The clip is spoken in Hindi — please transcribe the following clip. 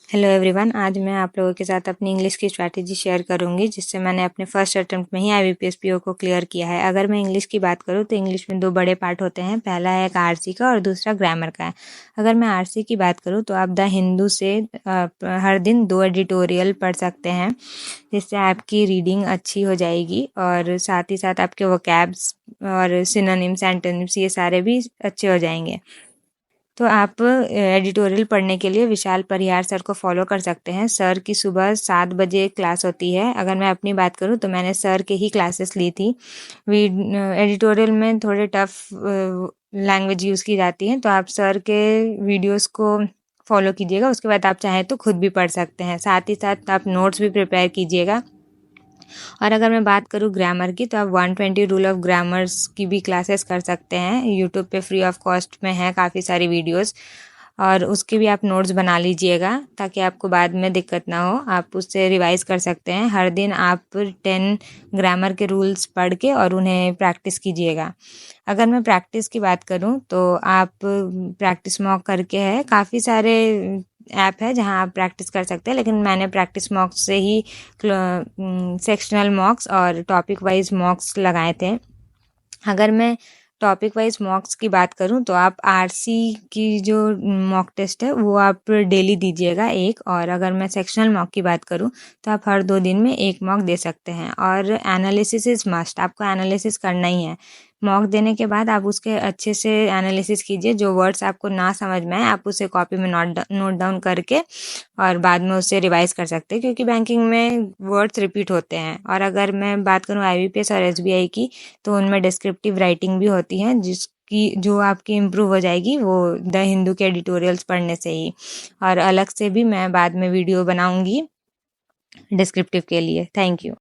हेलो एवरीवन, आज मैं आप लोगों के साथ अपनी इंग्लिश की स्ट्रैटेजी शेयर करूंगी जिससे मैंने अपने फर्स्ट अटेम्प्ट में ही IBPS PO को क्लियर किया है। अगर मैं इंग्लिश की बात करूं तो इंग्लिश में दो बड़े पार्ट होते हैं। पहला है एक आरसी का और दूसरा ग्रामर का है। अगर मैं आरसी की बात करूं तो आप द हिंदू से हर दिन 2 एडिटोरियल पढ़ सकते हैं, जिससे आपकी रीडिंग अच्छी हो जाएगी और साथ ही साथ आपके वोकैब्स और सिनोनिम्स एंटोनिम्स ये सारे भी अच्छे हो जाएंगे। तो आप एडिटोरियल पढ़ने के लिए विशाल परिहार सर को फॉलो कर सकते हैं। सर की सुबह 7 बजे क्लास होती है। अगर मैं अपनी बात करूं तो मैंने सर के ही क्लासेस ली थी। एडिटोरियल में थोड़े टफ लैंग्वेज यूज़ की जाती है, तो आप सर के वीडियोस को फॉलो कीजिएगा। उसके बाद आप चाहें तो खुद भी पढ़ सकते हैं। साथ ही साथ आप नोट्स भी प्रिपेयर कीजिएगा। और अगर मैं बात करूँ ग्रामर की तो आप 120 रूल ऑफ ग्रामर्स की भी क्लासेस कर सकते हैं। यूट्यूब पे फ्री ऑफ कॉस्ट में है काफ़ी सारी वीडियोस, और उसके भी आप नोट्स बना लीजिएगा ताकि आपको बाद में दिक्कत ना हो। आप उससे रिवाइज कर सकते हैं। हर दिन आप 10 ग्रामर के रूल्स पढ़ के और उन्हें प्रैक्टिस कीजिएगा। अगर मैं प्रैक्टिस की बात करूं तो आप प्रैक्टिस मॉक करके है, काफ़ी सारे ऐप है जहां आप प्रैक्टिस कर सकते हैं, लेकिन मैंने प्रैक्टिस मॉक्स से ही सेक्शनल मॉक्स और टॉपिक वाइज मॉक्स लगाए थे। अगर मैं टॉपिक वाइज मॉक्स की बात करूं तो आप आरसी की जो मॉक टेस्ट है वो आप डेली दीजिएगा एक, और अगर मैं सेक्शनल मॉक की बात करूं तो आप हर 2 दिन में एक मॉक दे सकते हैं। और एनालिसिस इज़ मस्ट, आपको एनालिसिस करना ही है। मॉक देने के बाद आप उसके अच्छे से एनालिसिस कीजिए। जो वर्ड्स आपको ना समझ में आए आप उसे कॉपी में नोट डाउन करके और बाद में उससे रिवाइज कर सकते हैं, क्योंकि बैंकिंग में वर्ड्स रिपीट होते हैं। और अगर मैं बात करूँ IBPS और SBI की तो उनमें डिस्क्रिप्टिव राइटिंग भी होती है जिसकी जो आपकी इम्प्रूव हो जाएगी वो द हिंदू के एडिटोरियल्स पढ़ने से ही। और अलग से भी मैं बाद में वीडियो बनाऊंगी डिस्क्रिप्टिव के लिए। Thank you.